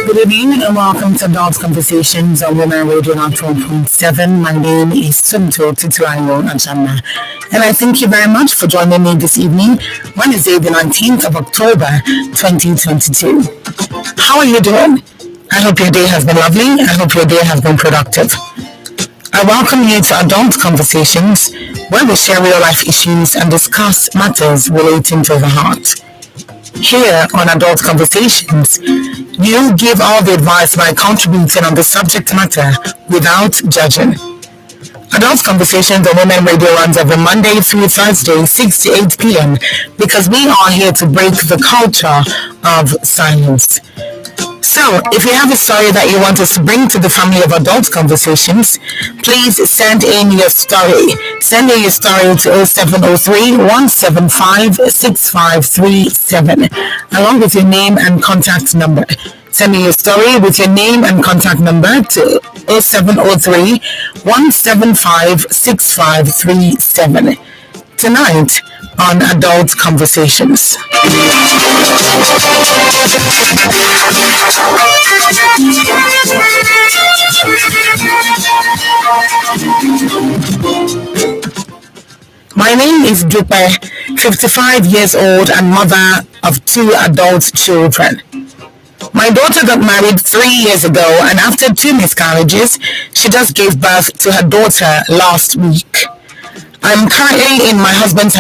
Good evening and welcome to Adult Conversations on Women Radio 12.7. My name is Sunto Tituayo Ajana, and I thank you very much for joining me this evening, Wednesday the 19th of October 2022. How are you doing? I hope your day has been lovely. I hope your day has been productive. I welcome you to Adult Conversations, where we share real life issues and discuss matters relating to the heart. Here on Adult Conversations, you give all the advice by contributing on the subject matter without judging. Adult Conversations on Women Radio runs every Monday through Thursday, 6 to 8 p.m. because we are here to break the culture of silence. So, if you have a story that you want us to bring to the family of Adult Conversations, please send in your story. Send in your story to 0703-175-6537, along with your name and contact number. Send me your story with your name and contact number to 0703-175-6537. Tonight on Adult Conversations. My name is Dupe, 55 years old and mother of 2 adult children. My daughter got married 3 years ago, and after 2 miscarriages, she just gave birth to her daughter last week. I'm currently in her husband's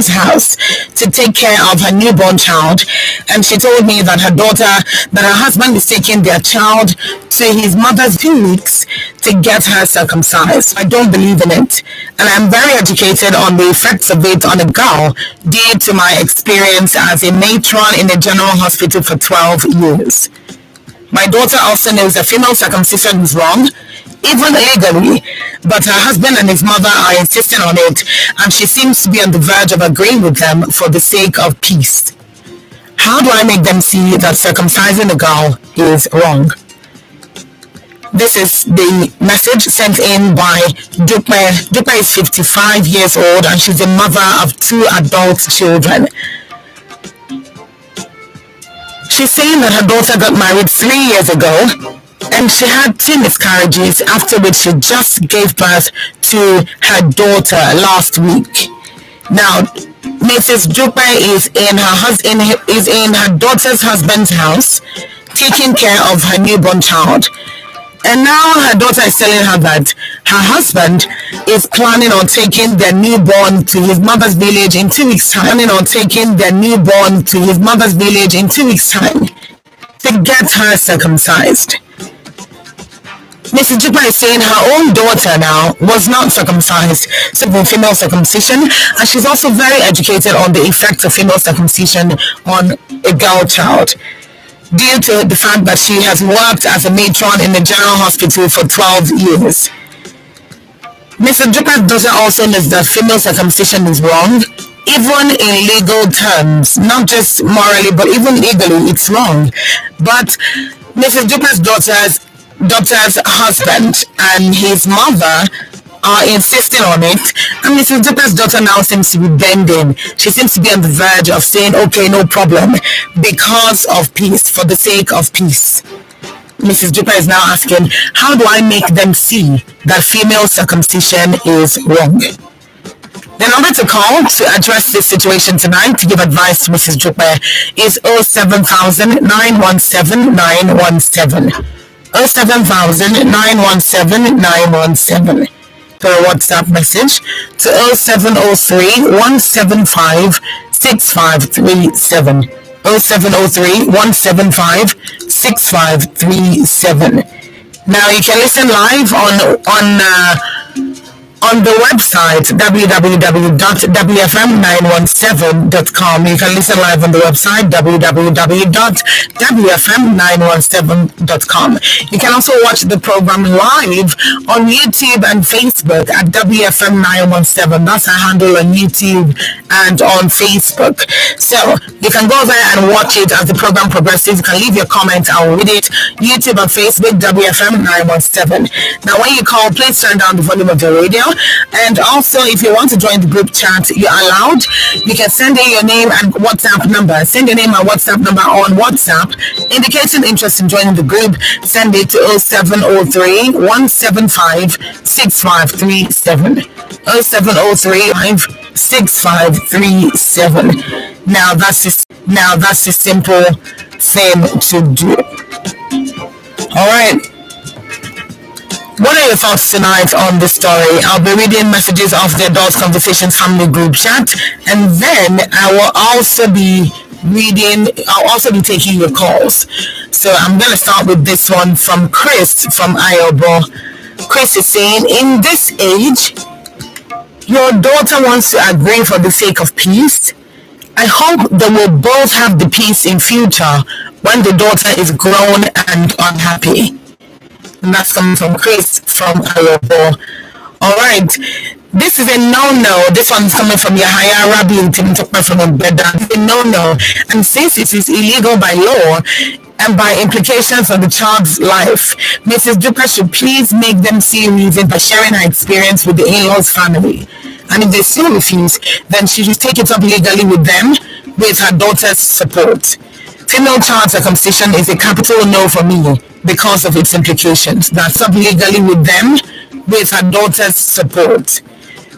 house to take care of her newborn child, and she told me that her husband is taking their child to his mother's 2 weeks to get her circumcised. I don't believe in it, and I'm very educated on the effects of it on a girl due to my experience as a matron in a general hospital for 12 years. My daughter also knows that female circumcision is wrong, even legally, but her husband and his mother are insisting on it, and she seems to be on the verge of agreeing with them for the sake of peace. How do I make them see that circumcising a girl is wrong? This is the message sent in by Dupe. Dupe is 55 years old and she's a mother of 2 adult children. She's saying that her daughter got married 3 years ago and she had 2 miscarriages, after which she just gave birth to her daughter last week. Now, Mrs. Dupe is in her daughter's husband's house, taking care of her newborn child. And now her daughter is telling her that her husband is planning on taking their newborn to his mother's village in 2 weeks' time. To get her circumcised. Mrs. Dupe is saying her own daughter now was not circumcised, so for female circumcision, and she's also very educated on the effects of female circumcision on a girl child, due to the fact that she has worked as a matron in the general hospital for 12 years. Mrs. Dupe's daughter also knows that female circumcision is wrong, even in legal terms, not just morally, but even legally, it's wrong. But Mrs. Dupe's daughter's husband and his mother are insisting on it, and Mrs. Dupe's daughter now seems to be bending. She seems to be on the verge of saying, okay, no problem, because of peace, for the sake of peace. Mrs. Dupe is now asking, how do I make them see that female circumcision is wrong? The number to call to address this situation tonight to give advice to Mrs. Jupe is 07000 917 917. 07000 917 917. Per WhatsApp message to 0703 175 6537. 0703 175 6537. Now you can listen live on the website www.wfm917.com. You can listen live on the website www.wfm917.com. You can also watch the program live on YouTube and Facebook at WFM917. That's our handle on YouTube and on Facebook. So you can go there and watch it as the program progresses. You can leave your comment. I'll read it. YouTube and Facebook, WFM917. Now when you call, please turn down the volume of your radio. And also, if you want to join the group chat, you're allowed. You can send in your name and WhatsApp number. Send your name and WhatsApp number on WhatsApp, indicating interest in joining the group. Send it to 0703 175 6537. 0703 6537. Now that's a simple thing to do. All right. What are your thoughts tonight on this story? I'll be reading messages of the Adult Conversations Family Group chat, and then I'll also be taking your calls. So I'm going to start with this one from Chris from Iobo. Chris is saying, in this age, your daughter wants to agree for the sake of peace. I hope they will both have the peace in future when the daughter is grown and unhappy. And that's coming from Chris from Iobo. All right. This is a no-no. This one's coming from Yahaya Rabi and Tim Tukma from Obeda. It's a no-no. And since it is illegal by law and by implications on the child's life, Mrs. Duper should please make them see reason by sharing her experience with the in-laws family. And if they still refuse, then she should take it up legally with them with her daughter's support. Female child circumcision is a capital no for me because of its implications. That's up legally with them with her daughter's support.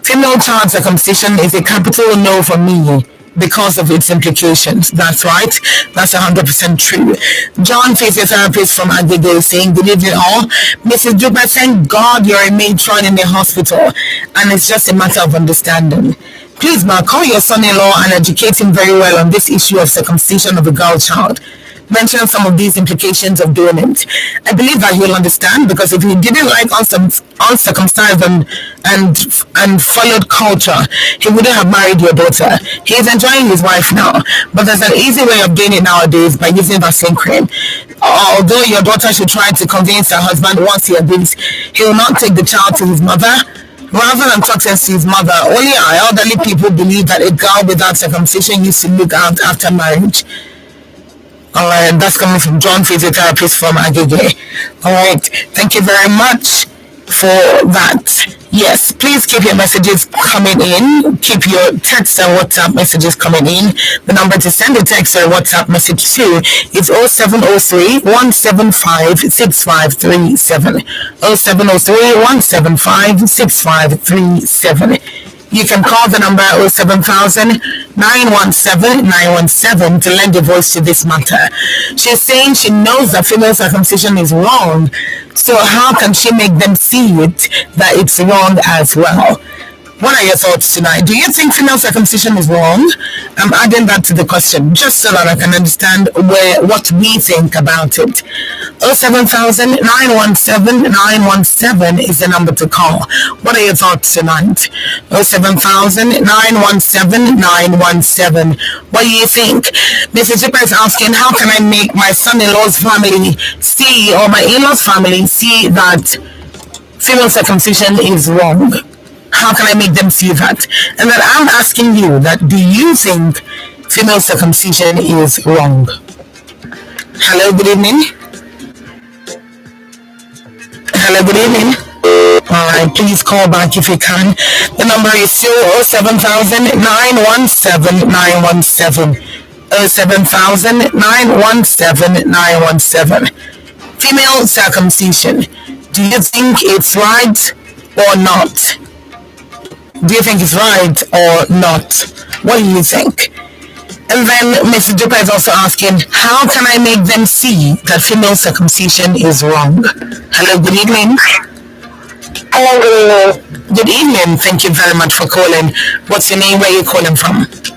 Female child circumcision is a capital no for me because of its implications. That's right. That's 100% true. John, physiotherapist from Agege, saying, good evening all. Mrs. Juba, thank God you're a matron in the hospital and it's just a matter of understanding. Please, ma, call your son-in-law and educate him very well on this issue of circumcision of a girl child. Mention some of these implications of doing it. I believe that he'll understand, because if he didn't like uncircumcised and followed culture, he wouldn't have married your daughter. He is enjoying his wife now, but there's an easy way of doing it nowadays by using vaccine cream. Although your daughter should try to convince her husband once he agrees, he will not take the child to his mother. Rather than talking to his mother, only our elderly people believe that a girl without circumcision used to look out after marriage. Alright, that's coming from John, physiotherapist from Agege. Alright, thank you very much for that. Yes, please keep your messages coming in. Keep your text and WhatsApp messages coming in. The number to send a text or a WhatsApp message to is 0703 175 6537. 0703 175 6537. You can call the number 07000 917 917 to lend a voice to this matter. She's saying she knows that female circumcision is wrong, so how can she make them see it that it's wrong as well? What are your thoughts tonight? Do you think female circumcision is wrong? I'm adding that to the question just so that I can understand what we think about it. 07000 917 917 is the number to call. What are your thoughts tonight? 07000 917 917. What do you think? Mrs. Zipper is asking, how can I make my son-in-law's family see, or my in-law's family see, that female circumcision is wrong? How can I make them see that? And then I'm asking you that, do you think female circumcision is wrong? Hello, good evening. Hello, good evening. Alright, please call back if you can. The number is still 07000 917 917. 07000 917 917. Female circumcision. Do you think it's right or not? Do you think it's right or not? What do you think? And then Mr. Dupa is also asking, how can I make them see that female circumcision is wrong? Hello, good evening. Hello, good evening. Good evening. Thank you very much for calling. What's your name? Where are you calling from? This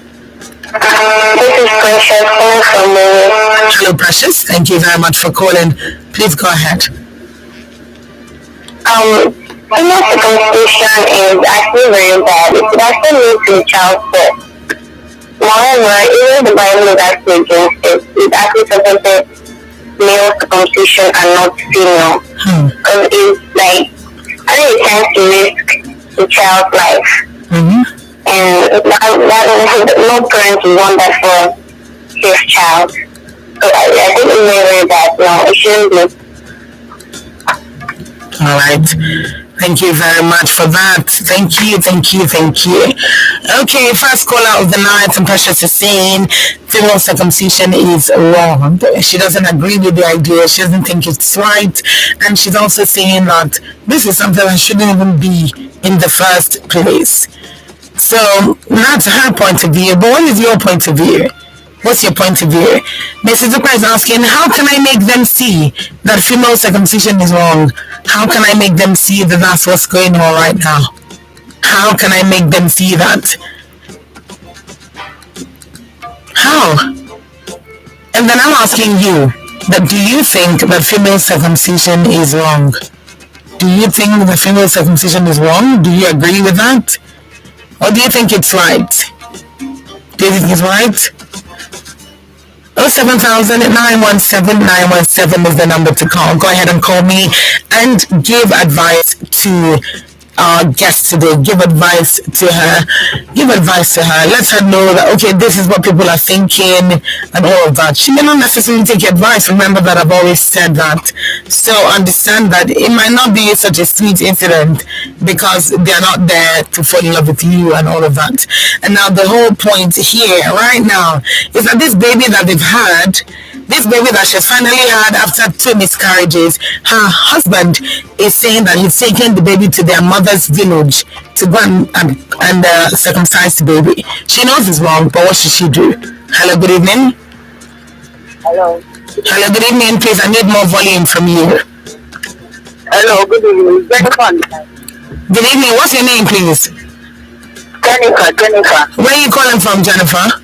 is Precious calling from Moyo. Hello, Precious. Thank you very much for calling. Please go ahead. Female circumcision is actually very bad. It actually leads to childbirth. Moreover, even the Bible is actually against it. It actually supported male circumcision and not female. Because it's like, I think it tends to risk the child's life. And no parent would want that for his child. So I think it's very, very bad. No, it shouldn't be. All right. Thank you very much for that. Thank you. Okay, first caller of the night, and Precious is saying female circumcision is wrong. She doesn't agree with the idea. She doesn't think it's right. And she's also saying that this is something that shouldn't even be in the first place. So that's her point of view. But what is your point of view? What's your point of view? Mrs. Zupa is asking, how can I make them see that female circumcision is wrong? How can I make them see that that's what's going on right now? How can I make them see that? How? And then I'm asking you, that do you think that female circumcision is wrong? Do you think that female circumcision is wrong? Do you agree with that? Or do you think it's right? Do you think it's right? 07000-917-917 is the number to call. Go ahead and call me and give advice to our guest today. Give advice to her. Let her know that, okay, this is what people are thinking and all of that. She may not necessarily take your advice. Remember that I've always said that. So understand that it might not be such a sweet incident because they're not there to fall in love with you and all of that. And now the whole point here right now is that this baby that they've had, this baby that she's finally had after 2 miscarriages, her husband is saying that he's taking the baby to their mother's village to go and circumcise the baby. She knows it's wrong, but what should she do? Hello, good evening. Hello, good evening. Please, I need more volume from you. Hello, good evening. Jennifer. Good evening. What's your name, please? Jennifer. Where are you calling from, Jennifer?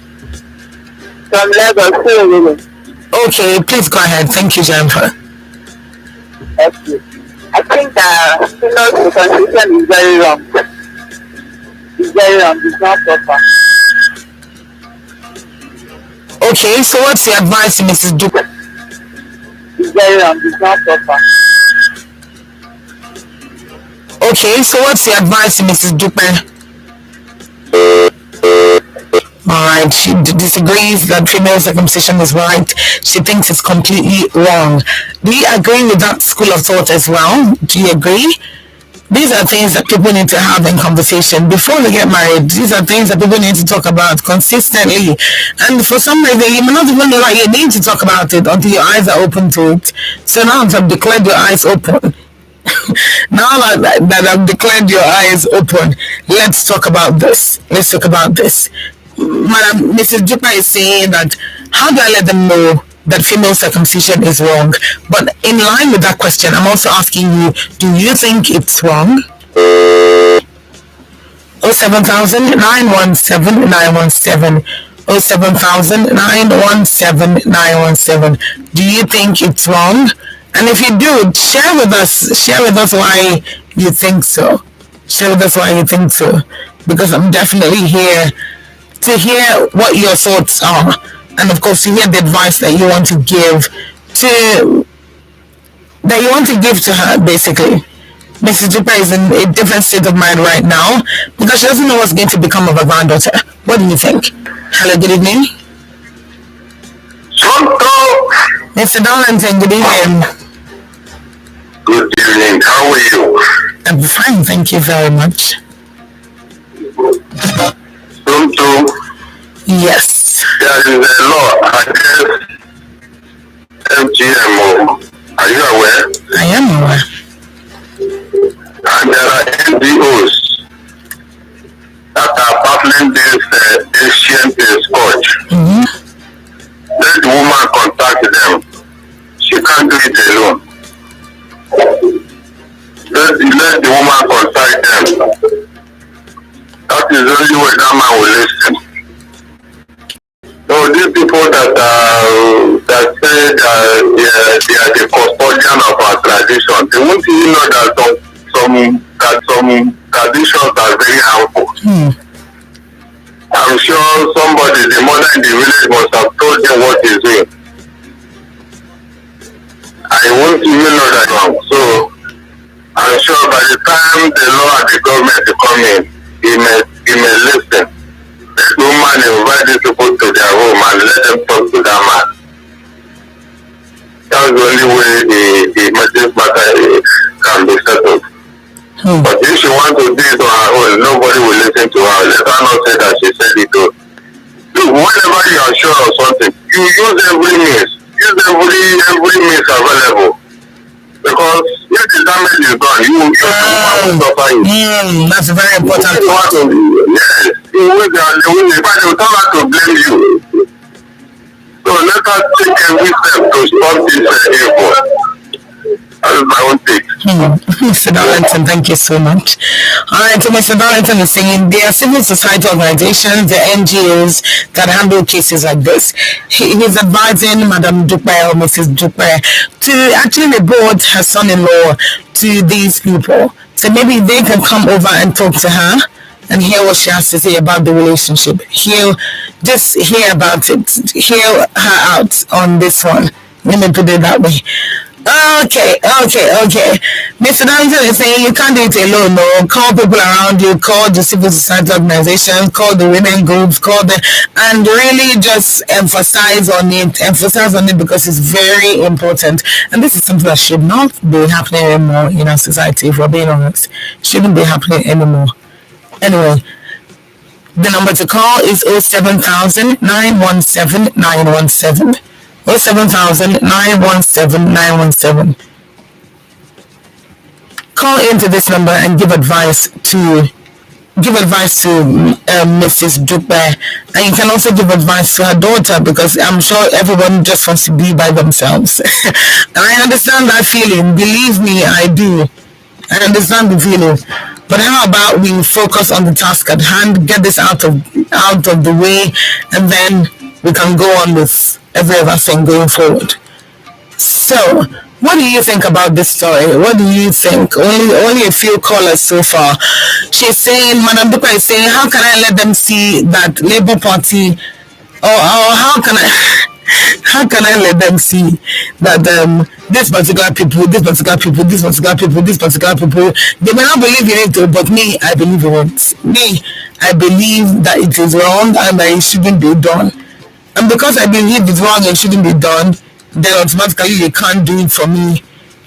From Lagos. Okay, please go ahead. Thank you, Jennifer. Okay. I think female circumcision is very wrong. It's very wrong. It's not proper. Okay, so what's your advice to Mrs. Dupe? It's very wrong. It's not proper. Okay, so what's your advice to Mrs. Dupe? Alright, she disagrees that female circumcision is right. She thinks it's completely wrong. Do you agree with that school of thought as well? Do you agree? These are things that people need to have in conversation before they get married. These are things that people need to talk about consistently. And for some reason, you may not even know that you need to talk about it until your eyes are open to it. So now I've declared your eyes open. Now that I've declared your eyes open, let's talk about this. Madam, Mrs. Jupa is saying that, how do I let them know that female circumcision is wrong? But in line with that question, I'm also asking you, do you think it's wrong? 07000-917-917 07000-917-917. Do you think it's wrong? And if you do, share with us why you think so. Because I'm definitely here to hear what your thoughts are, and of course to hear the advice that you want to give to her. Basically, Mrs. Jupa is in a different state of mind right now because she doesn't know what's going to become of her granddaughter. What do you think? Hello, good evening. Mr. Darlington, good evening. Good evening. How are you? I'm fine, thank you very much. Yes. There is a law against FGMO. Are you aware? I am aware. And there are NGOs can't do it alone. Let the woman consult them. That is the only way that man will listen. So these people that say they are the custodian of our tradition, they won't even know that some traditions are very harmful. I'm sure somebody, the mother in the village, must have told them what is doing. I won't even know that one. So I'm sure by the time the law and the government will come in, he may listen. Let the woman invite these people to their home and let them talk to that man. That's the only way this matter can be settled. But if she wants to do it on her own, nobody will listen to her. Let her not say that she said it. Look, whenever you are sure of something, you use every means. Use every means available. Because if the damage is done, you will suffer it. That's very important. Yes. They will tell her to blame you. So let us take every step to stop this evil. That is my own take. Mr. Darlington, thank you so much. All right, so Mr. Darlington is saying there are civil society organizations, the NGOs that handle cases like this. He's advising Madam Dupe or Mrs. Dupe to actually report her son-in-law to these people. So maybe they can come over and talk to her and hear what she has to say about the relationship. Just hear about it. Hear her out on this one. Let me put it that way. Okay. Mr. Darlington is saying you can't do it alone. No, call people around you, call the civil society organizations, call the women groups, and really just emphasize on it because it's very important. And this is something that should not be happening anymore in our society, if we're being honest. Shouldn't be happening anymore. Anyway, the number to call is 07000 917 917. 07000 917 917. Call into this number and give advice to Mrs. Dupe, and you can also give advice to her daughter, because I'm sure everyone just wants to be by themselves. And I understand that feeling. Believe me, I do. I understand the feeling. But how about we focus on the task at hand, get this out of the way, and then we can go on with every other thing going forward. So, what do you think about this story? What do you think? Only a few callers so far. She's saying, Madam Dupe is saying, how can I let them see that Labour Party, or how can I let them see that this particular people, they may not believe in it, but me, I believe in it. Me, I believe that it is wrong and that it shouldn't be done. And because I believe it's wrong and shouldn't be done, then automatically they can't do it for me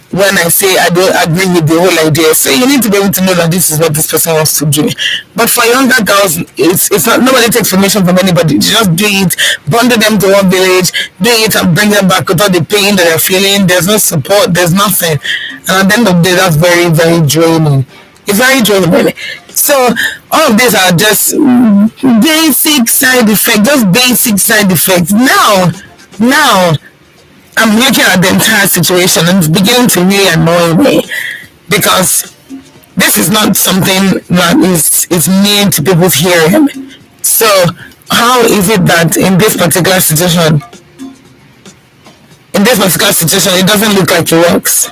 when I say I don't agree with the whole idea. So you need to be able to know that this is what this person wants to do. But for younger girls, it's not, nobody takes permission from anybody. Just do it, bundle them to one village, do it and bring them back without the pain that they're feeling. There's no support, there's nothing. And at the end of the day, that's very, very draining. It's very draining. So all of these are just basic side effects, Now, I'm looking at the entire situation and it's beginning to really annoy me, because this is not something that is mean to people's hearing. So how is it that in this particular situation, it doesn't look like it works?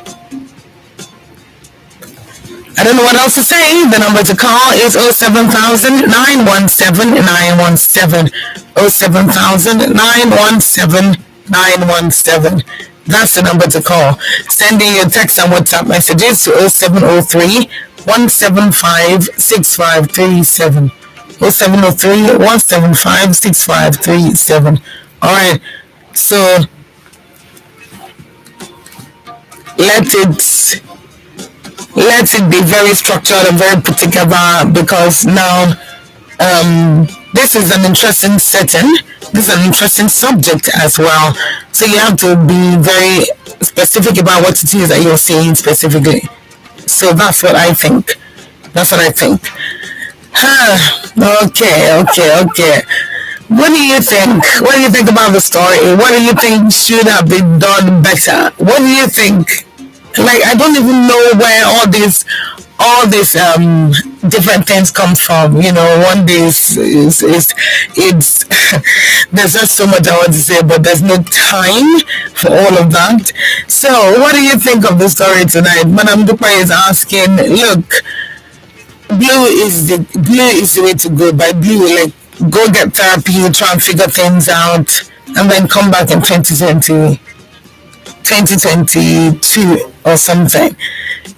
I don't know what else to say. The number to call is 07000 917 917. 07000 917 917. That's the number to call. Send in your text and WhatsApp messages to 0703 175 6537. 0703 175 6537. Alright, so let it be very structured and very put together, because now this is an interesting setting. This is an interesting subject as well. So you have to be very specific about what it is that you're saying specifically. So that's what I think. Okay. What do you think? What do you think about the story? What do you think should have been done better? What do you think? Like, I don't even know where all these different things come from. One day is it's there's just so much I want to say, but there's no time for all of that. So, what do you think of the story tonight? Madam Dupa is asking, look, blue is the way to go. By blue, like, go get therapy, try and figure things out, and then come back in 2022 or something.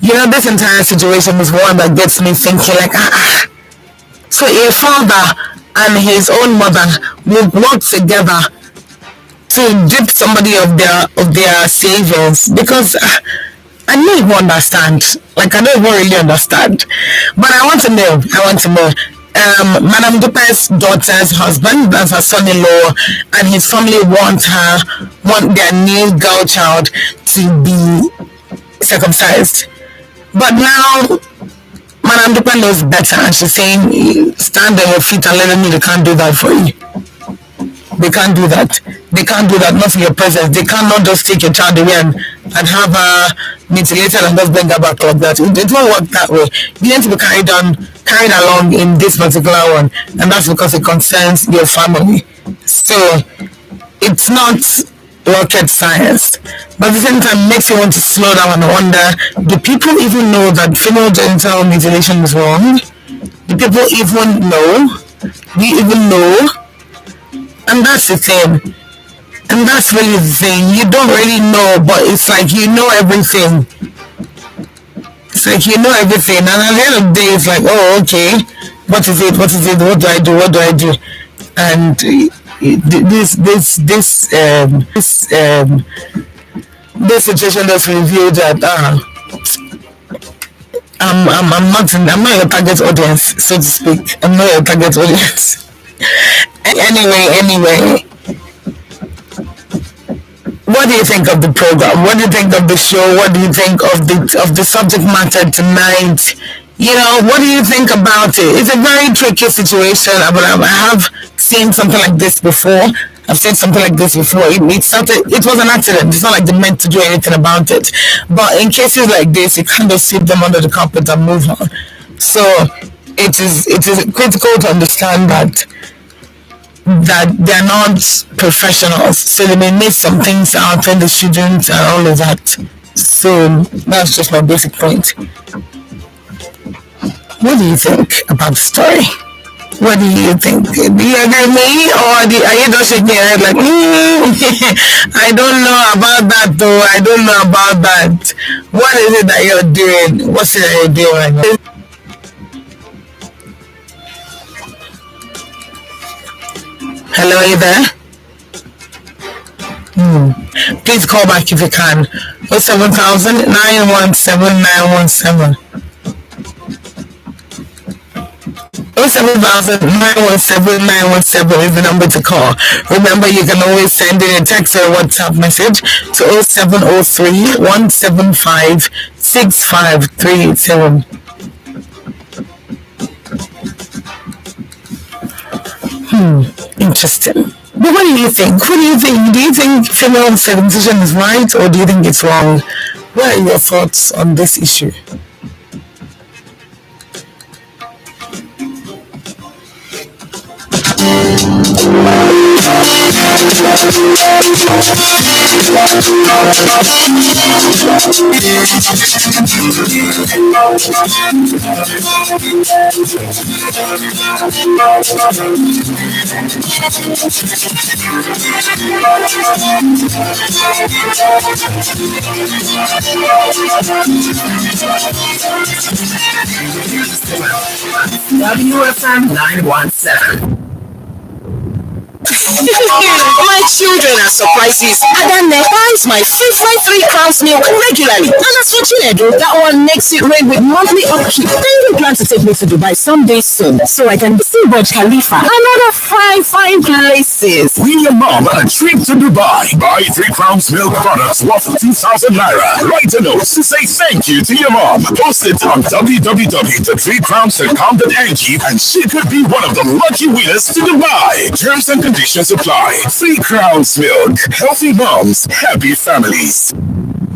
This entire situation is one that gets me thinking, like, so a father and his own mother will work together to dip somebody of their savings, because I don't even understand. Like, I don't even really understand. But I want to know. Madam Dupe's daughter's husband, that's her son-in-law, and his family want their new girl child to be circumcised. But now, Madam Dupe knows better, and she's saying, stand on your feet and let them know they can't do that for you. They can't do that. They can't do that, not in your presence. They cannot just take your child away and have her mutilated and just bring her back like that. It won't work that way. You need to be carried along in this particular one, and that's because it concerns your family. So it's not rocket science, but at the same time makes you want to slow down and wonder, do people even know that female genital mutilation is wrong? Do people even know? Do you even know? And that's the thing. And that's really the thing. You don't really know, but it's like you know everything. It's like you know everything. And at the end of the day, it's like, oh, okay. What is it? What do I do? What do I do? And this situation just revealed that I'm not your target audience, so to speak. I'm not your target audience. Anyway, what do you think of the program? What do you think of the show? What do you think of the subject matter tonight? What do you think about it? It's a very tricky situation, but I have seen something like this before. I've seen something like this before. It was an accident. It's not like they meant to do anything about it. But in cases like this, you can't just sweep them under the carpet and move on. So it is critical to understand that they're not professionals, so they may miss some things out when they shouldn't and all of that. So that's just my basic point. What do you think about the story? What do you think? Do you agree with me, or are you just shaking your head like, I don't know about that though, I don't know about that. What is it that you're doing? What's it that you're doing right now? Hello, are you there? Please call back if you can. 07000 917 917. 07000 917 917 is the number to call. Remember, you can always send in a text or a WhatsApp message to 0703 175 65387. Interesting. But what do you think? Do you think female circumcision is right, or do you think it's wrong? What are your thoughts on this issue? WFM 917. My children are surprises. Adane buys my favorite 3 crowns milk regularly. And as for Chinedu, that one makes it rain with monthly upkeep. They even plan to take me to Dubai someday soon so I can see Burj Khalifa and other fine places. Win your mom a trip to Dubai. Buy 3 Crowns Milk products worth 2,000 naira. Write a note to say thank you to your mom. Post it on www.3crowns.com.ng and she could be one of the lucky winners to Dubai. Terms and conditions apply. 3 Crowns Milk. Healthy moms, happy families.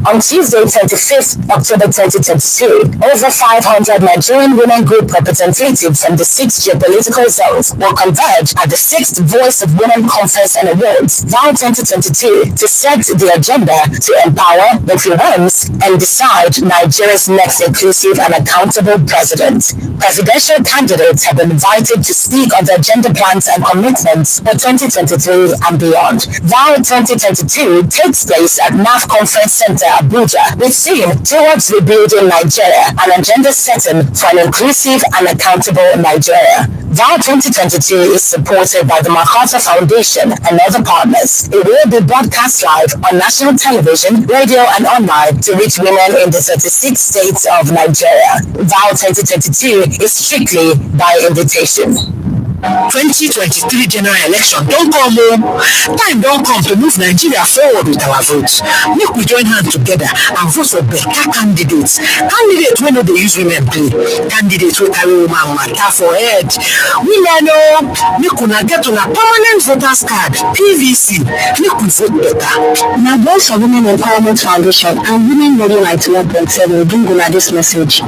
On Tuesday, 25th October 2022, over 500 Nigerian women group representatives from the 6 geopolitical zones will converge at the 6th Voice of Women Conference and Awards, VOW 2022, to set the agenda to empower, influence, and decide Nigeria's next inclusive and accountable president. Presidential candidates have been invited to speak on their agenda plans and commitments for 2023 and beyond. VOW 2022 takes place at NAF Conference Center, Abuja, with theme towards rebuilding Nigeria, an agenda setting for an inclusive and accountable Nigeria. VOW 2022 is supported by the MacArthur Foundation and other partners. It will be broadcast live on national television, radio, and online to reach women in the 36 states of Nigeria. VOW 2022 is strictly by invitation. 2023 general election don't come home. Time don't come to move Nigeria forward with our votes. Make we join hands together and vote for better candidates. Candidates wey no dey use women play. Candidates wey carry woman matter for head. Women know make una get una permanent voters card (PVC). Make we vote better. Now, Voice for Women Empowerment Foundation and Women Radio 91.7 bring una this message.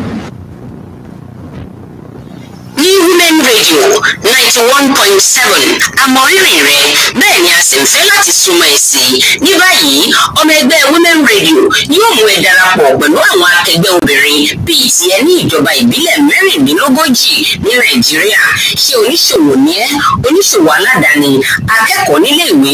Ní Women Radio 91.7 àmọ̀rírì rẹ̀ bẹ́ẹ̀ ni a sì ń fẹ́ láti súnmọ́ ẹ sí i. Ní báyìí ọmọ ẹgbẹ́ Women Radio yóò mú ẹ darapọ̀ pẹ̀lú àwọn akẹgbẹ́ obìnrin bíi tiẹ̀ ní ìjọba ìbílẹ̀ 36 ní Nàìjíríà. Ṣé oníṣòwò ni ẹ́, oníṣòwò aládàáni, akẹ́kọ̀ọ́ nílé ìwé,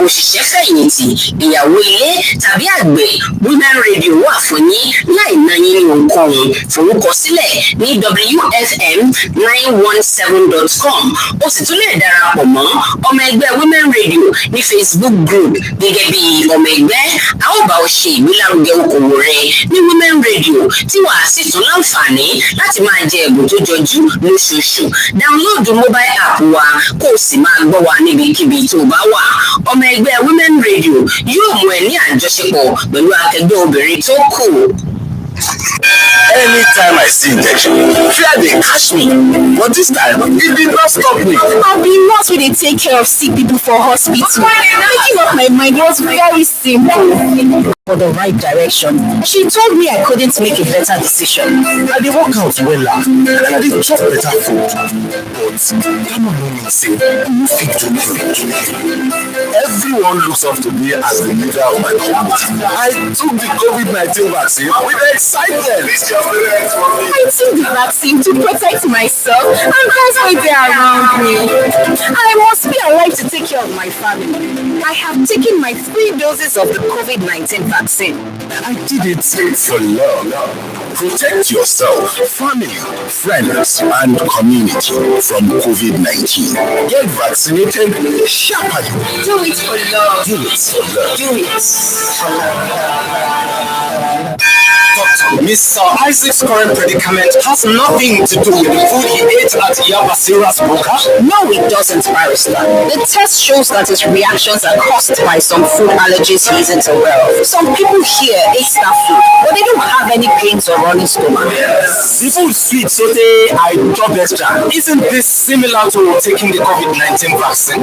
òṣìṣẹ́ fẹ̀yìntì, ìyàwó ilé tàbí àgbẹ̀? Women Radio wà fún yín láì ná yín ní ohunkóhun. Forúkọsílẹ̀ ní WFM917.com. O sì tún lè darapọ̀ mọ́ ọmọ ẹgbẹ́ Women Radio ní Facebook group gẹ́gẹ́ bí ọmọ ẹgbẹ́. A ó bá ọ ṣe ìgbélárugẹ okòwò rẹ ní Women Radio tí wàá sì tún láǹfààní láti máa jẹ ẹ̀bùn tó jọjú lóṣooṣù. Download mobile app wa kó o sì máa gbọ́ wa níbikíbi tó bá wà. Ọmọ ẹgbẹ́ Women Radio yóò mú ẹ ní àjọṣepọ̀ pẹ̀lú akẹgbẹ́ obìnrin tó kù. Anytime I see injection, fear they catch me. But this time, it did not stop me. I've been nurse when they take care of sick people for hospital. Making up my mind was very simple. For the right direction. She told me I couldn't make a better decision. I did work out well, and I did chop better food. But come on, women say, you fit to everything. Everyone looks up to me as the leader of my community. I took the COVID-19 vaccine with excitement. I took the vaccine to protect myself and those who are around me. I must be alive to take care of my family. I have taken my 3 doses of the COVID-19 vaccine. I did it for love. Protect yourself, family, friends, and community from COVID-19. Get vaccinated sharply. Do it for love. Do it for love. Do it for love. Mr. Isaac's current predicament has nothing to do with the food he ate at Yabasira's Boka. No, it doesn't, Barrister. The test shows that his reactions are caused by some food allergies he isn't aware of. Some people here ate that food, but they don't have any pains or running stomach. The food sweet, so I dropped extra. Isn't this similar to taking the COVID-19 vaccine?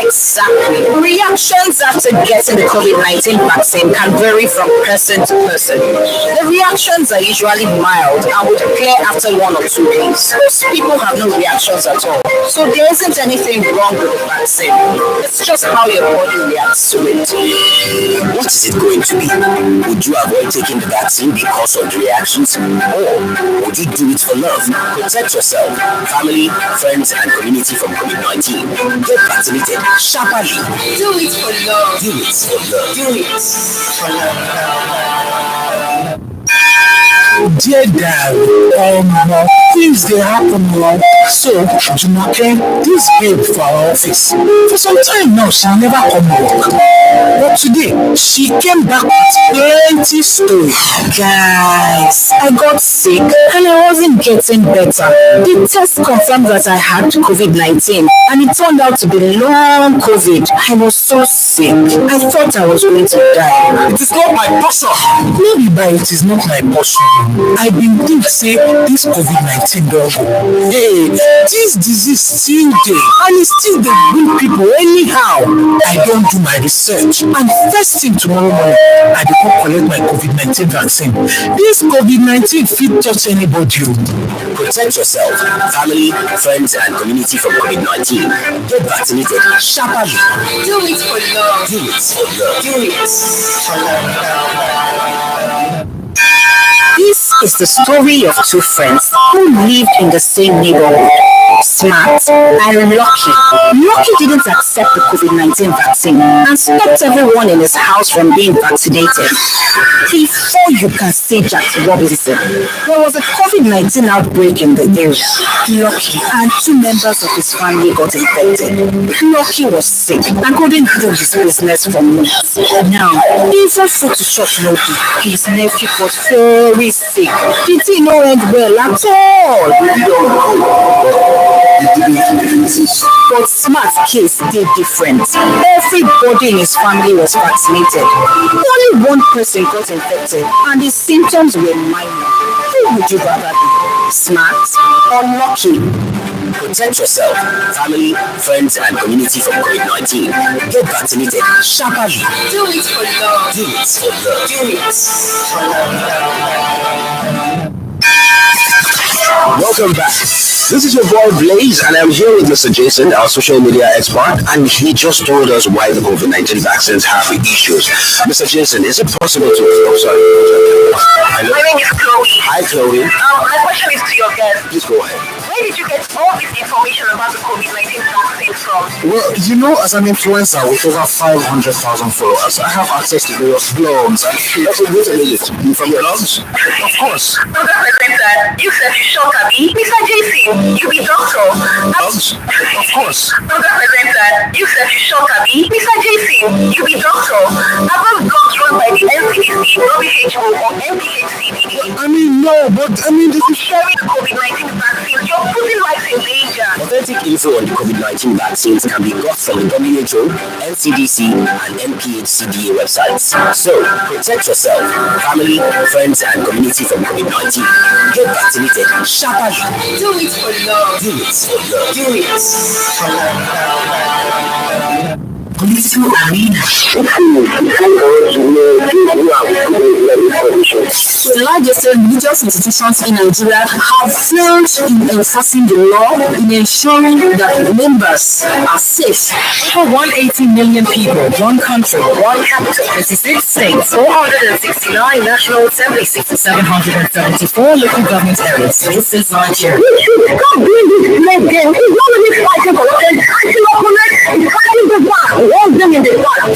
Exactly. Reactions after getting the COVID-19 vaccine can vary from person to person. The reactions are usually mild and would clear after 1 or 2 days. Most people have no reactions at all, so there isn't anything wrong with the vaccine. It's just how your body reacts to it. What is it going to be? Would you avoid taking the vaccine because of the reactions? Or would you do it for love? Protect yourself, family, friends, and community from COVID-19. Get vaccinated sharply. Do it for love. Do it for love. Do it for love. Dear Dad, things they happen now. So, Jumoke, this babe for our office, for some time now, she'll never come work. But But today, she came back with plenty story. Guys, I got sick and I wasn't getting better. The test confirmed that I had COVID-19 and it turned out to be long COVID. I was so sick. I thought I was going to die. It is not my portion. Maybe by it is not my portion. I been think say this COVID-19 don't go. Hey, this disease still there and it still dey bring people anyhow. I don't do my research and first thing tomorrow morning, I dey go collect my COVID-19 vaccine. This COVID-19 fit touch anybody. Protect yourself, family, friends, and community from COVID-19. Get vaccinated sharply. Do it for love. Do it for love. Do it for love. This is the story of two friends who lived in the same neighborhood. Smart and Lucky. Lucky didn't accept the COVID-19 vaccine and stopped everyone in his house from being vaccinated. Before you can say Jack Robinson, there was a COVID-19 outbreak in the area. Lucky and two members of his family got infected. Lucky was sick and couldn't do his business for months. Now, even Photoshop Lucky, his nephew was very sick. It did not end well at all. But Smart's case did different. Everybody in his family was vaccinated. Only one person got infected and his symptoms were minor. Who would you rather be? Smart or Lucky? Protect yourself, family, friends, and community from COVID-19. Get vaccinated sharply. Do it for love. Do it for love. Do it for love. Welcome back. This is your boy Blaze, and I'm here with Mr. Jason, our social media expert, and he just told us why the COVID-19 vaccines have issues. Mr. Jason, is it possible to... Oh, sorry. My name is Chloe. Hi, Chloe. My question is to your guest. Please go ahead. Where did you get all this information about the COVID-19 vaccine from? Well, you know, as an influencer with over 500,000 followers, I have access to various blogs. Wait a minute. You from blogs? Of course. So that presenter, you said you shot Abby. Mr. Jason, you be doctor. Blogs? Of course. So that presenter, you said you shot Abby. Mr. Jason, you be doctor. About blogs run by the NCDC, WHO, or NPHCDD. I mean, no, but I mean, this is... Sharing the COVID-19 vaccine, you're putting lives in danger. Authentic info on the COVID-19 vaccines can be got from the WHO, NCDC, and NPHCDA websites. So, protect yourself, family, friends, and community from COVID-19. Get vaccinated sharply. Do it for love. Do it for love. Do it for love. Political arena. The largest religious institutions in Nigeria have failed in enforcing the law in ensuring that members are safe. Over 180 million people, one country, one capital, 26 states, 469 national assemblies, 774 local government areas. This is Nigeria. Stop doing this blame game. It's not really fighting for what it's fighting opponents. It's fighting the war. All them in the war.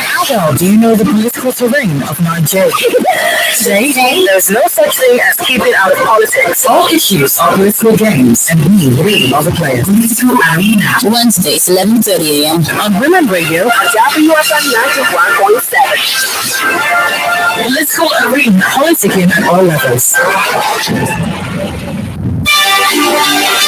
How well do you know the political terrain of Nigeria? Today, there's no such thing as keeping out of politics. All issues are political games, and we are the players. Political arena. Wednesdays, 11:30 a.m. On Women Radio, WFM 91.7. political arena, politicking at all levels.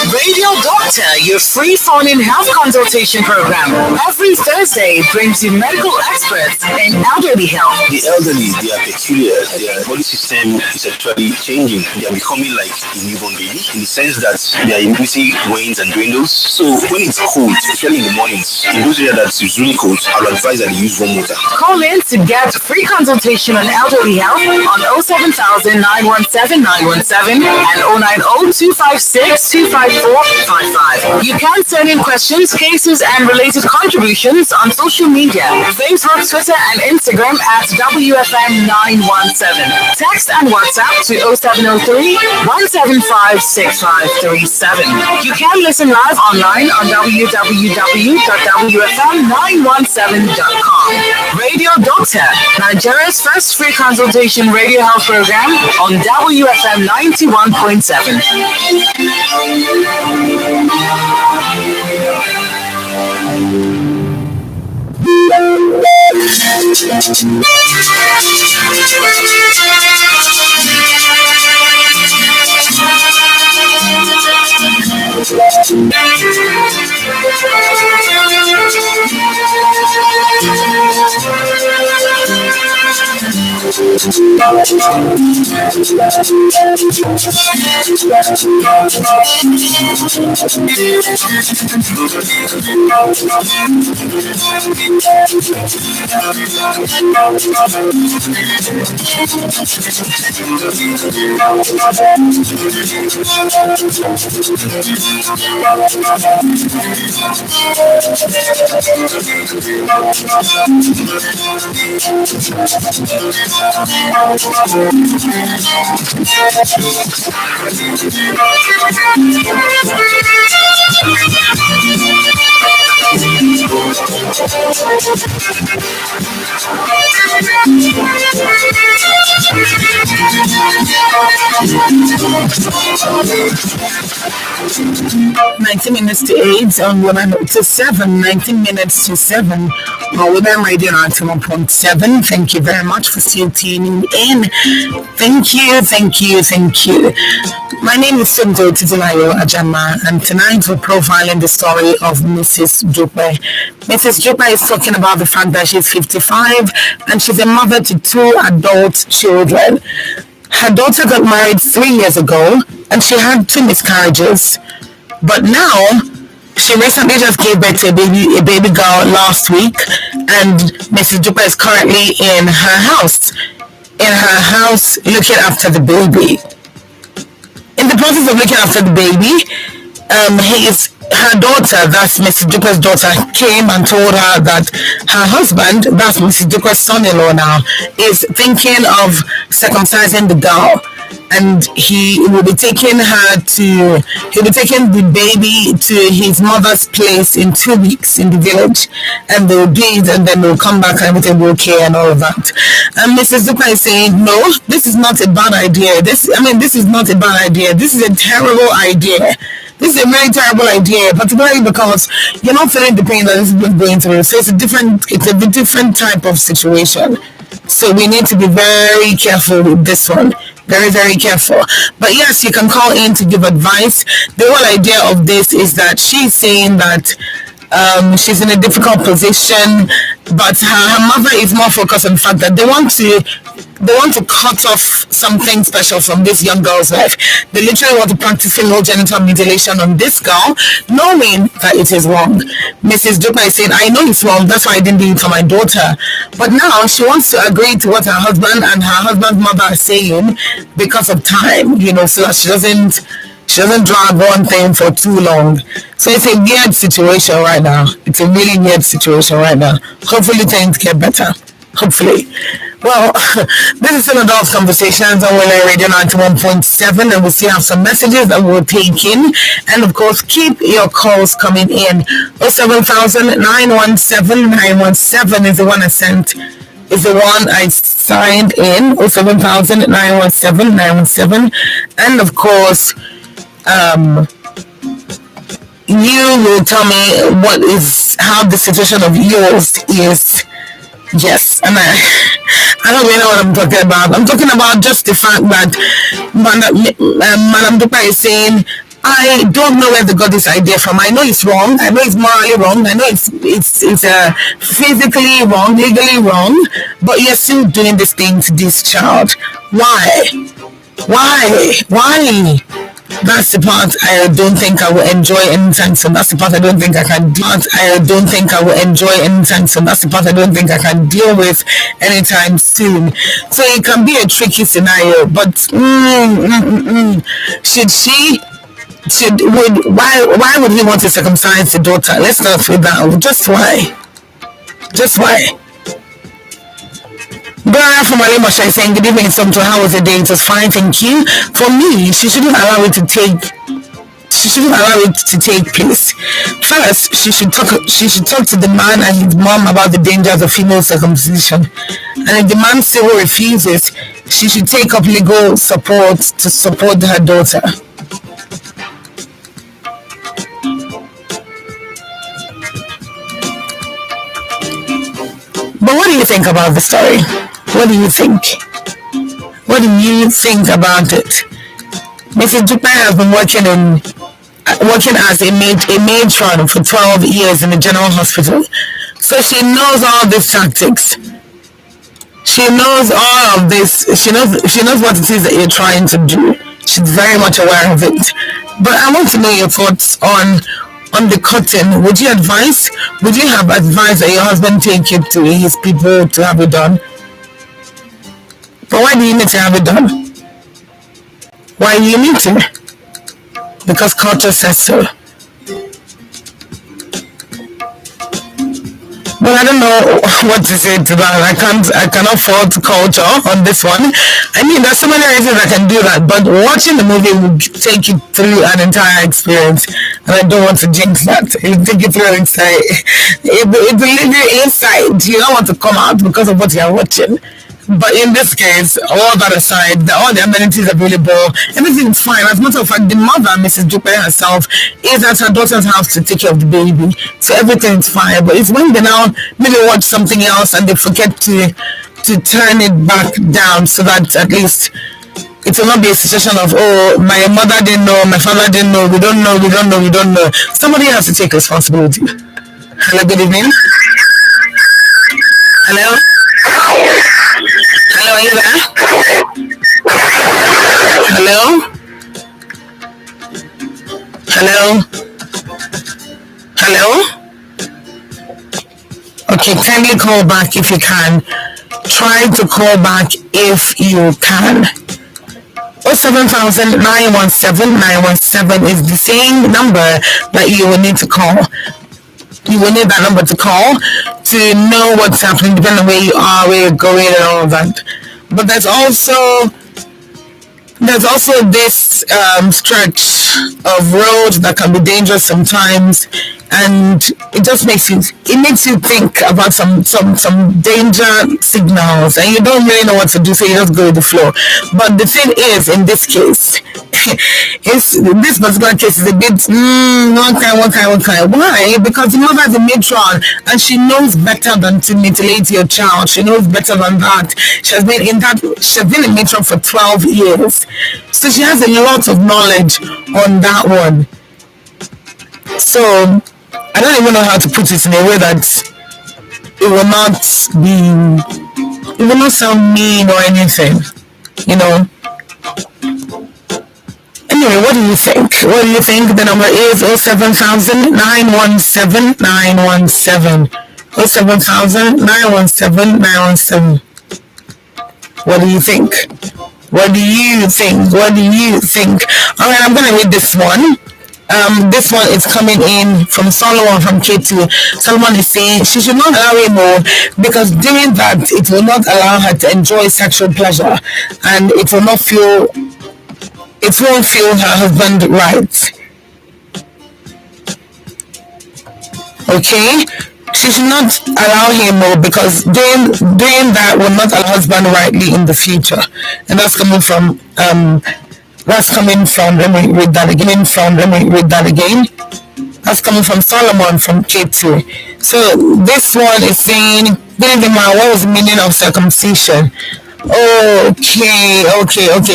Radio Doctor, your free phone-in health consultation program. Every Thursday brings you medical experts in elderly health. The elderly, they are peculiar. Their body system is actually changing. They are becoming like a newborn baby in the sense that their immunity wanes and dwindles. So when it's cold, especially in the mornings, in those areas that it's really cold, I would advise that you use warm water. Call in to get free consultation on elderly health on 07000 917 917 and 090 256 25455. You can send in questions, cases, and related contributions on social media, Facebook, Twitter, and Instagram at WFM917. Text and WhatsApp to 0703 175 6537. You can listen live online on www.wfm917.com. Radio Doctor, Nigeria's first free consultation radio health program on WFM 91.7. Minutes to 8 on Women to 7, 19 minutes to 7 on Women Radio 91.7. Thank you very much for still tuning in. Thank you. My name is Sunday Titilayo Ajama, and tonight we're profiling the story of Mrs. Jupe. Mrs. Jupe is talking about the fact that she's 55 and she's a mother to 2 adult children. Her daughter got married 3 years ago and she had 2 miscarriages. But now, she recently just gave birth to a baby girl last week, and Mrs. Jupe is currently in her house looking after the baby. In the process of looking after the baby, her daughter, that's Mrs. Jupe's daughter, came and told her that her husband, that's Mrs. Jupe's son-in-law now, is thinking of circumcising the girl. And he will be taking the baby to his mother's place in 2 weeks in the village, and they'll do it, and then they'll come back and everything will be okay and all of that. And Mrs. Zupa is saying, no, this is not a bad idea. This is not a bad idea. This is a terrible idea. This is a very terrible idea, particularly because you're not feeling the pain that this is going through. So it's a different type of situation. So we need to be very careful with this one. Very, very careful. But yes, you can call in to give advice. The whole idea of this is that she's saying that she's in a difficult position, but her mother is more focused on the fact that they want to cut off something special from this young girl's life. They literally want to practice female genital mutilation on this girl, knowing that it is wrong. Mrs. Jupa is saying, I know it's wrong, that's why I didn't do it for my daughter. But now she wants to agree to what her husband and her husband's mother are saying because of time, so that she doesn't drag one thing for too long. So it's a weird situation right now. It's a really weird situation right now. Hopefully things get better. Hopefully. Well, this is an Adult Conversations on Women Radio 91.7, and we still have some messages that we'll take in. And of course, keep your calls coming in. 070917917 is the one I sent. Is the one I signed in. 070917917. And of course, you will tell me how the situation of yours is. Yes, and I don't really know what I'm talking about. I'm talking about just the fact that Madam Dupa is saying, I don't know where they got this idea from. I know it's wrong. I know it's morally wrong. I know it's physically wrong, legally wrong, but you're still doing this thing to this child. Why? That's the part I don't think I will enjoy anytime soon. That's the part I don't think I can deal with. That's the part I don't think I can deal with anytime soon. So it can be a tricky scenario, but why would he want to circumcise the daughter? Let's start with that. Just why? Bara from Alimosha is saying, good evening, Somto. How was the day? It was fine, thank you. For me, she shouldn't allow it to take place. First, she should talk to the man and his mom about the dangers of female circumcision. And if the man still refuses, she should take up legal support to support her daughter. But what do you think about the story? What do you think? What do you think about it? Mrs. Dupe has been working as a matron for 12 years in the general hospital. So she knows all these tactics. She knows all of this. She knows what it is that you're trying to do. She's very much aware of it. But I want to know your thoughts on the cutting. Would you have advised that your husband take you to his people to have it done? But why do you need to have it done? Why do you need to? Because culture says so. But I don't know what to say to that. I cannot fault culture on this one. I mean, there's so many reasons I can do that, but watching the movie will take you through an entire experience, and I don't want to jinx that. It will take you through inside. It will leave you inside. You don't want to come out because of what you are watching. But in this case, all that aside, all the amenities available, everything's fine. As a matter of fact, the mother, Mrs. Dupe herself, is at her daughter's house to take care of the baby. So everything's fine. But it's when they now maybe watch something else and they forget to turn it back down so that at least it will not be a situation of, oh, my mother didn't know, my father didn't know, we don't know. Somebody has to take responsibility. Hello, good evening. Hello? Hello, are you there? Hello? Hello? Hello? Okay, kindly call back if you can. Try to call back if you can. 07000 917 is the same number that you will need to call. You will need that number to call to know what's happening, depending on where you are, where you're going, and all of that. But there's also this stretch of road that can be dangerous sometimes, and it just makes you think about some danger signals, and you don't really know what to do, so you just go with the flow. But the thing is, in this case, this particular case is a bit one kind. Why? Because the mother is a matron and she knows better than to mutilate your child. She knows better than that. She's been a matron for 12 years, so she has a lot of knowledge on that one. So I don't even know how to put it in a way that it will not sound mean or anything, you know. Anyway, what do you think? The number is 07000 917 917. 07000 917 917. What do you think? Alright, I'm gonna read this one. This one is coming in from Solomon from K2. Solomon is saying she should not allow him more because doing that it will not allow her to enjoy sexual pleasure, and it won't feel her husband right. Okay, she should not allow him more because doing that will not allow her husband rightly in the future. And that's coming from let me read that again. That's coming from Solomon from K2. So this one is saying, what was the meaning of circumcision? Okay.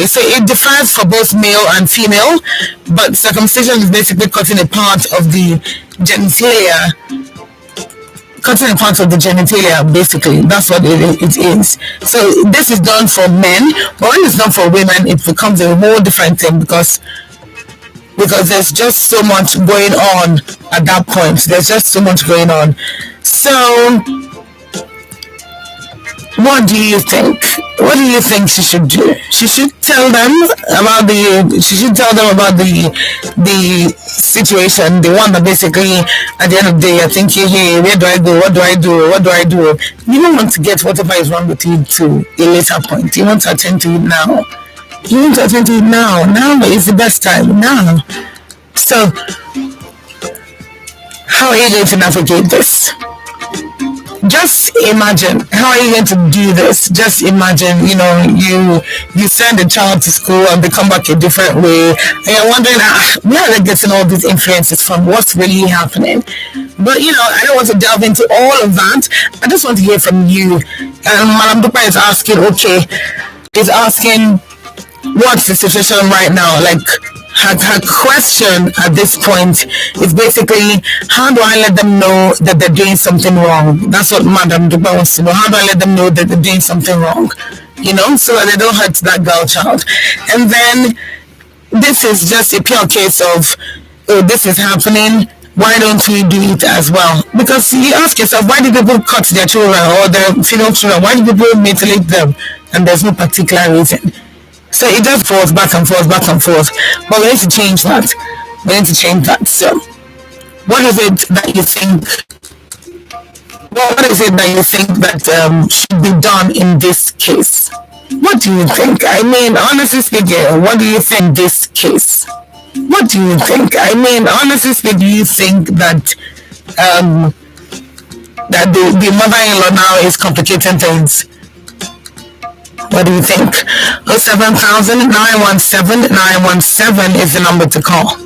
So it differs for both male and female, but circumcision is basically cutting a part of the genitalia. Basically, that's what it is. So this is done for men, but when it's done for women, it becomes a whole different thing because there's just so much going on at that point. So what do you think? What do you think she should do? She should tell them about the situation, the one that basically at the end of the day you're thinking, hey, where do I go? What do I do? You don't want to get whatever is wrong with you to a later point. You want to attend to it now. Now is the best time. Now. So how are you going to navigate this? just imagine, how are you going to do this? Just imagine, you send a child to school and they come back a different way, and you're wondering, where are they getting all these influences from? What's really happening? But I don't want to delve into all of that. I just want to hear from you. Madam Dupa is asking, what's the situation right now? Like, her question at this point is basically, how do I let them know that they're doing something wrong? That's what Madam Dupa wants to know. How do I let them know that they're doing something wrong? So that they don't hurt that girl child. And then this is just a pure case of, oh, this is happening, why don't we do it as well? Because you ask yourself, why do people cut their children or their female children? Why do people mutilate them? And there's no particular reason. So it just falls back and forth. But we need to change that. So what is it that you think? What is it that you think that should be done in this case? What do you think? I mean, honestly speaking, what do you think in this case? What do you think? I mean, honestly speaking, do you think that that the mother-in-law now is complicating things? What do you think? 07,000 917 917 is the number to call.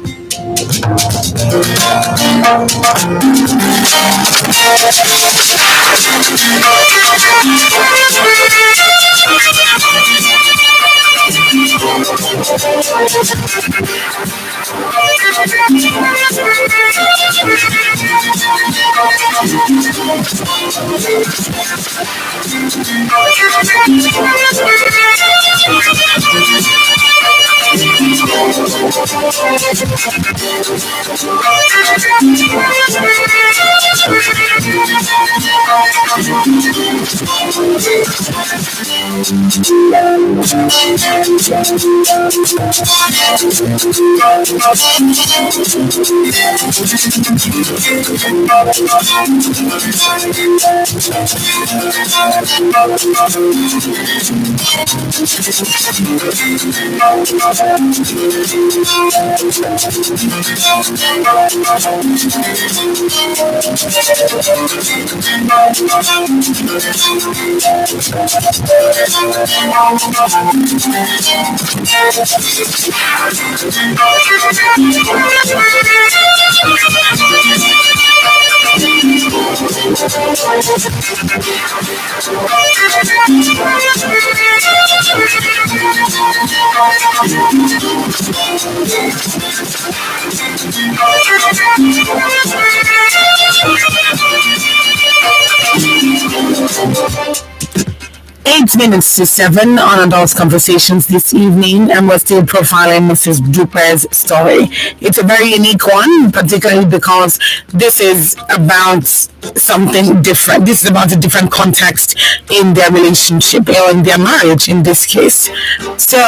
8 minutes to 7 on Adult Conversations this evening, and we're still profiling Mrs. Duper's story. It's a very unique one, particularly because this is about something different. This is about a different context in their relationship, or in their marriage in this case. So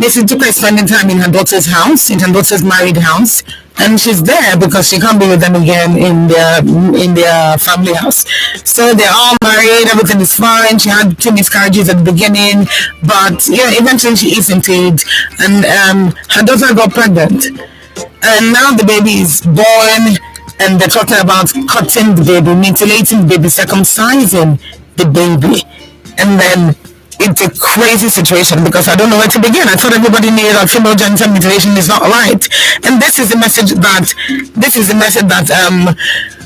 Mrs. Duper is spending time in her daughter's house, in her daughter's married house, and she's there because she can't be with them again in their family house. So they're all married, everything is fine. She had 2 miscarriages at the beginning, but eventually she is impeded, and her daughter got pregnant, and now the baby is born, and they're talking about cutting the baby, mutilating the baby, circumcising the baby, and then it's a crazy situation because I don't know where to begin. I thought everybody knew that female genital mutilation is not right, and this is the message that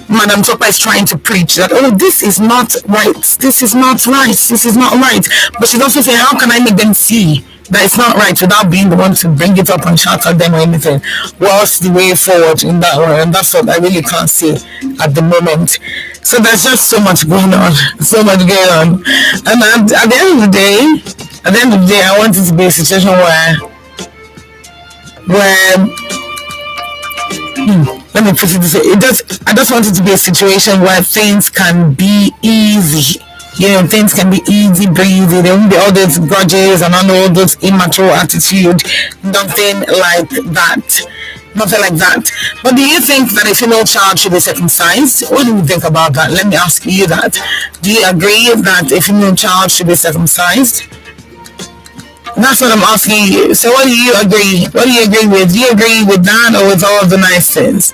Madam Topa is trying to preach, that this is not right, this is not right. But she's also saying, how can I make them see that it's not right without being the one to bring it up and shout at them or anything? What's the way forward in that way? And that's what I really can't see at the moment. So there's just so much going on. And at the end of the day, I want it to be a situation where let me put it this way. I just want it to be a situation where things can be easy. Things can be easy breezy. There won't be all those grudges and all those immature attitude. Nothing like that. But do you think that a female child should be circumcised? What do you think about that? Let me ask you that. Do you agree that a female child should be circumcised? That's what I'm asking you. So what do you agree? What do you agree with? Do you agree with that or with all of the nice things?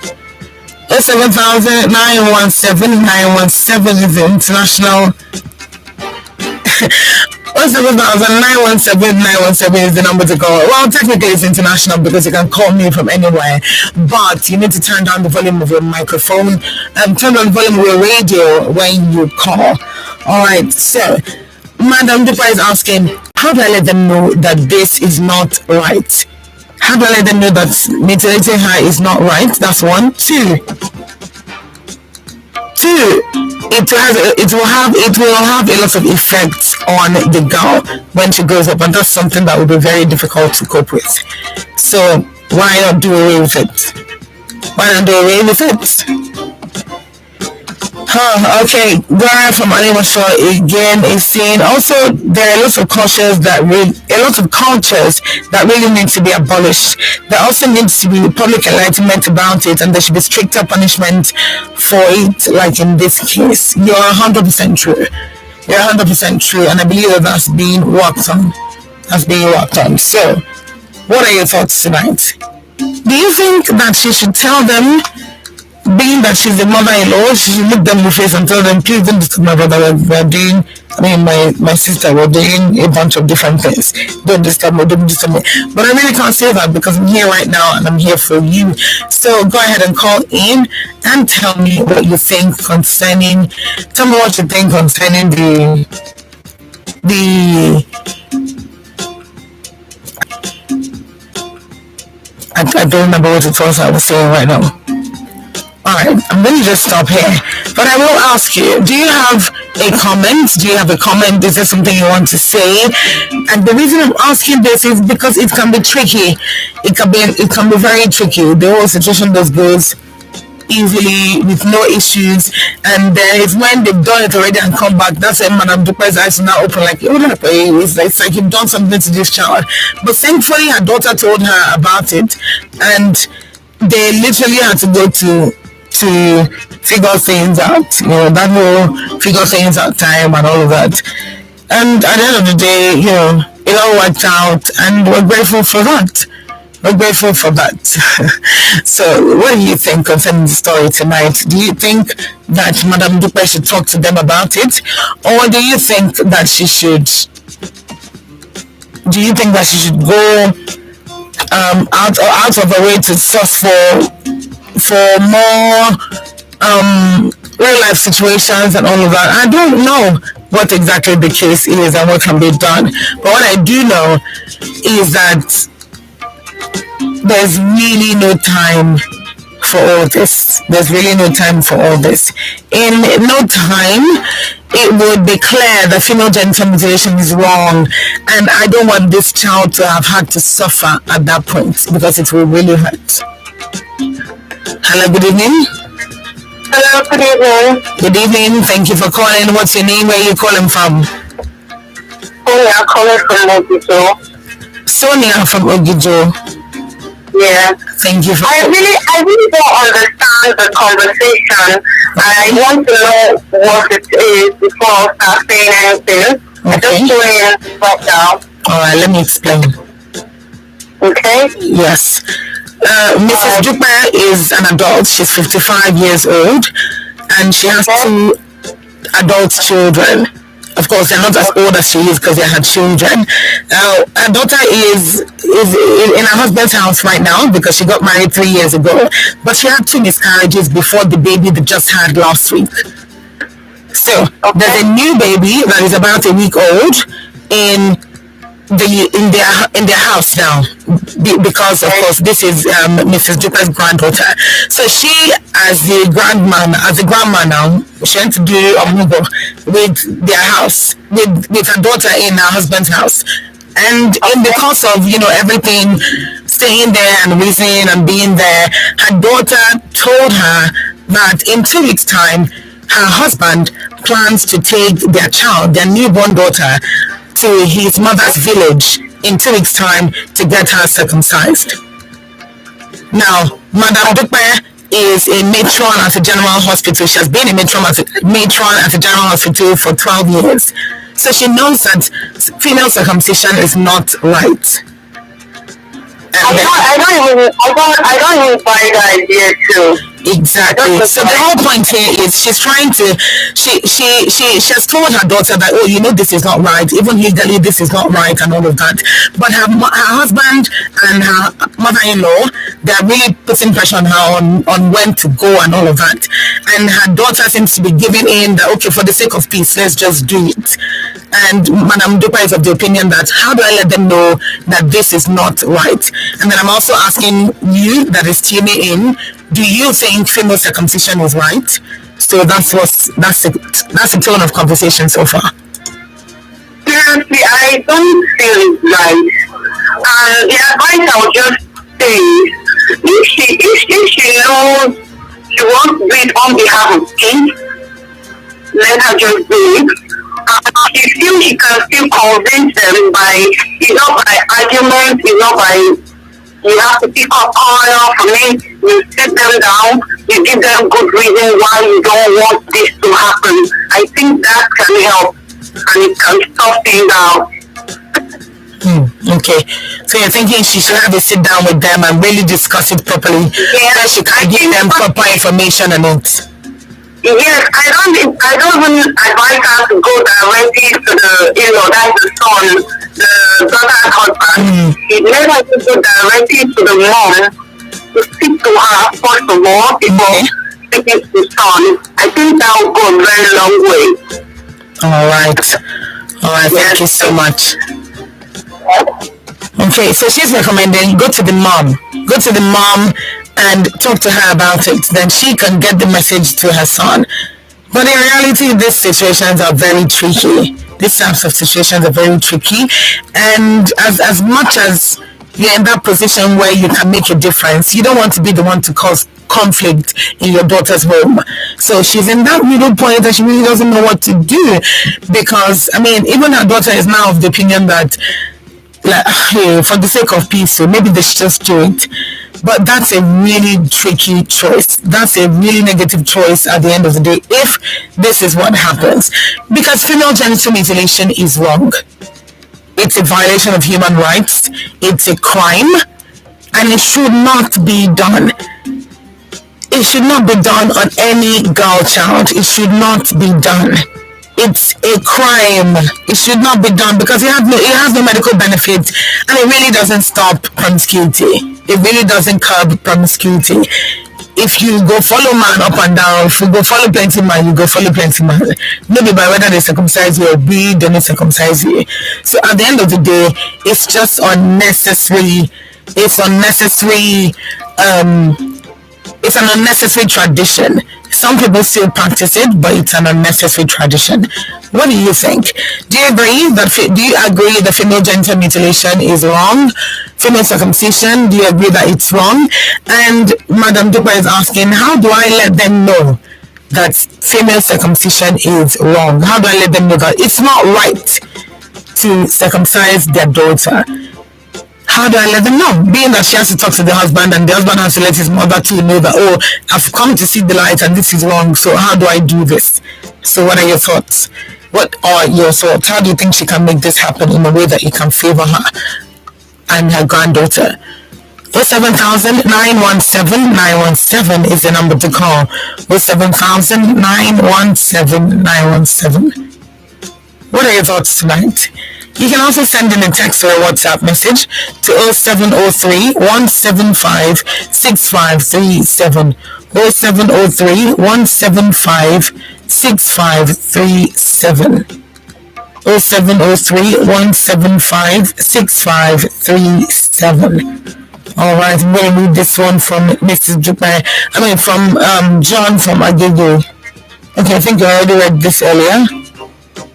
07917 is the international. 07917 is the number to call. Well, technically it's international because you can call me from anywhere, but you need to turn down the volume of your microphone and turn down the volume of your radio when you call. Alright, so Madam Dupa is asking, how do I let them know that this is not right? How do I let them know that mutilating her is not right? That's one. Two, it will have a lot of effects on the girl when she grows up, and that's something that will be very difficult to cope with. So why not do away with it? Okay, Gara from Animashaw again is saying also there are lots of cultures that really need to be abolished. There also needs to be public enlightenment about it, and there should be stricter punishment for it, like in this case. You're 100% true. You're 100% true, and I believe that that's being worked on. So, what are your thoughts tonight? Do you think that she should tell them, being that she's the mother-in-law, she should look them in the face and tell them, please don't disturb my brother, my sister, we're doing a bunch of different things. Don't disturb me. But I really can't say that because I'm here right now and I'm here for you. So go ahead and call in and tell me what you think concerning I don't remember what it was I was saying right now. Alright, I'm going to just stop here. But I will ask you, do you have a comment? Is there something you want to say? And the reason I'm asking this is because it can be tricky. It can be very tricky. The whole situation just goes easily with no issues, and there is when they've done it already and come back, that's when Madam Dupa's eyes are now open, like, it's like you've done something to this child. But thankfully her daughter told her about it, and they literally had to go to figure things out, that whole figure things out time and all of that. And at the end of the day, it all worked out, and we're grateful for that. So what do you think concerning the story tonight? Do you think that Madam Dupa should talk to them about it, or do you think that she should go out of her way to source for more real life situations and all of that? I don't know what exactly the case is and what can be done, but what I do know is that there's really no time for all this. In no time, it would be clear that female genital mutilation is wrong, and I don't want this child to have had to suffer at that point, because it will really hurt. Hello, good evening. Hello, good evening. Good evening, thank you for calling. What's your name? Where are you calling from? Sonia, calling from Ogijo. Sonia from Ogijo. Yeah. Thank you for I really don't understand the conversation. I want to know what it is before I start saying anything. Okay. Just doing stop now. Alright, let me explain. Okay? Yes. Mrs. Dupa is an adult. She's 55 years old, and she has two adult children. Of course, they're not as old as she is because they had children. Her daughter is in her husband's house right now because she got married 3 years ago. But she had 2 miscarriages before the baby they just had last week. So there's a new baby that is about a week old in their house now, because of course this is Mrs. Dupa's granddaughter. So she, as the grandma now, she went to do a move with their house, with her daughter in her husband's house. And in the course of everything, staying there and visiting and being there, her daughter told her that in 2 weeks' time, her husband plans to take their child, their newborn daughter, to his mother's village in 2 weeks' time to get her circumcised. Now, Madam Dupa is a matron at the General Hospital. She has been a matron at the General Hospital for 12 years. So she knows that female circumcision is not right. I don't even buy the idea too. Exactly. So the whole point here is she's trying to she has told her daughter that, oh, you know, this is not right, even legally this is not right and all of that. But her husband and her mother-in-law, they're really putting pressure on her on when to go and all of that. And her daughter seems to be giving in that, okay, for the sake of peace, let's just do it. And Madam Dupa is of the opinion that, how do I let them know that this is not right? And then I'm also asking you that is tuning in, do you think female circumcision is right? So that's the tone of conversation so far. Seriously, I don't feel it's right. And the advice I would just say is, if she knows she wants to do it on behalf of kids, let her just do it. She feels she can still convince them it's not by argument, it's not by you have to pick up oil for me, you sit them down, you give them good reason why you don't want this to happen. I think that can help and it can stop things out. Okay, so you're thinking she should have a sit down with them and really discuss it properly, so she can give them proper information on it. Yes, I don't even advise her to go directly to the, that's the son, the brother's husband. Let her to go directly to the mom to speak to her first of all before speaking to the son. I think that will go a very long way. All right, thank you so much. Okay, so she's recommending go to the mom and talk to her about it. Then she can get the message to her son. But in reality, these situations are very tricky. These types of situations are very tricky. And as much as you're in that position where you can make a difference, you don't want to be the one to cause conflict in your daughter's home. So she's in that middle point that she really doesn't know what to do. Because, I mean, even her daughter is now of the opinion that, for the sake of peace, so maybe they should just do it. But that's a really tricky choice. That's a really negative choice at the end of the day if this is what happens. Because female genital mutilation is wrong. It's a violation of human rights. It's a crime. And it should not be done. It should not be done on any girl child. It should not be done. It's a crime. It should not be done because it has no medical benefit, and it really doesn't stop promiscuity. It really doesn't curb promiscuity. If you go follow man up and down, if you go follow plenty man, you go follow plenty man. Maybe by whether they circumcise you or they don't circumcise you. So at the end of the day, it's just unnecessary. It's unnecessary. It's an unnecessary tradition. Some people still practice it, but it's an unnecessary tradition. What do you think? Do you agree that female genital mutilation is wrong? Female circumcision, do you agree that it's wrong? And Madam Dupa is asking, how do I let them know that female circumcision is wrong? How do I let them know that it's not right to circumcise their daughter? How do I let them know? Being that she has to talk to the husband and the husband has to let his mother too know that, oh, I've come to see the light and this is wrong, so how do I do this? So what are your thoughts? What are your thoughts? How do you think she can make this happen in a way that it can favor her and her granddaughter? 07000 917 917 is the number to call. 07000 917 917. What are your thoughts tonight? You can also send in a text or a WhatsApp message to 0703 175 6537. 0703 175 6537. 0703 175 6537. All right, I'm going to read this one from Mrs. Dupa. From John from Agege. Okay, I think I already read this earlier.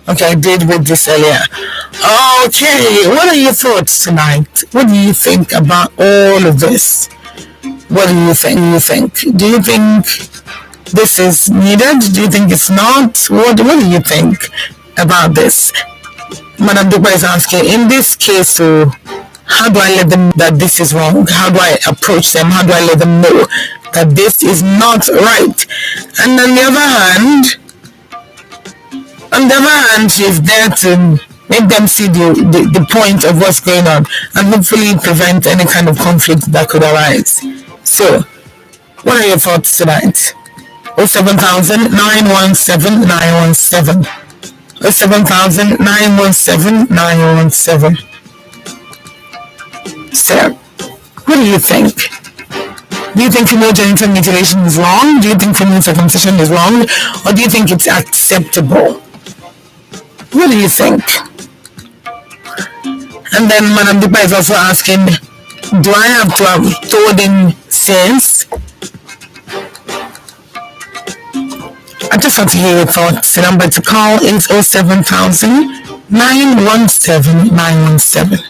Okay, I did read this earlier. Okay, what are your thoughts tonight? What do you think about all of this? What do you think? Do you think this is needed? Do you think it's not? What do you think about this? Madam Dupa is asking, in this case, how do I let them know that this is wrong? How do I approach them? How do I let them know that this is not right? And on the other hand, she's there to make them see the point of what's going on and hopefully prevent any kind of conflict that could arise. So, What are your thoughts tonight? 07000 917 917. 07000 917 917. So, what do you think? Do you think female genital mutilation is wrong? Do you think female circumcision is wrong? Or do you think it's acceptable? What do you think? And then Madam Dupa is also asking, do I have to have told in sense? I just want to hear your thoughts. The number to call is 07000 917 917.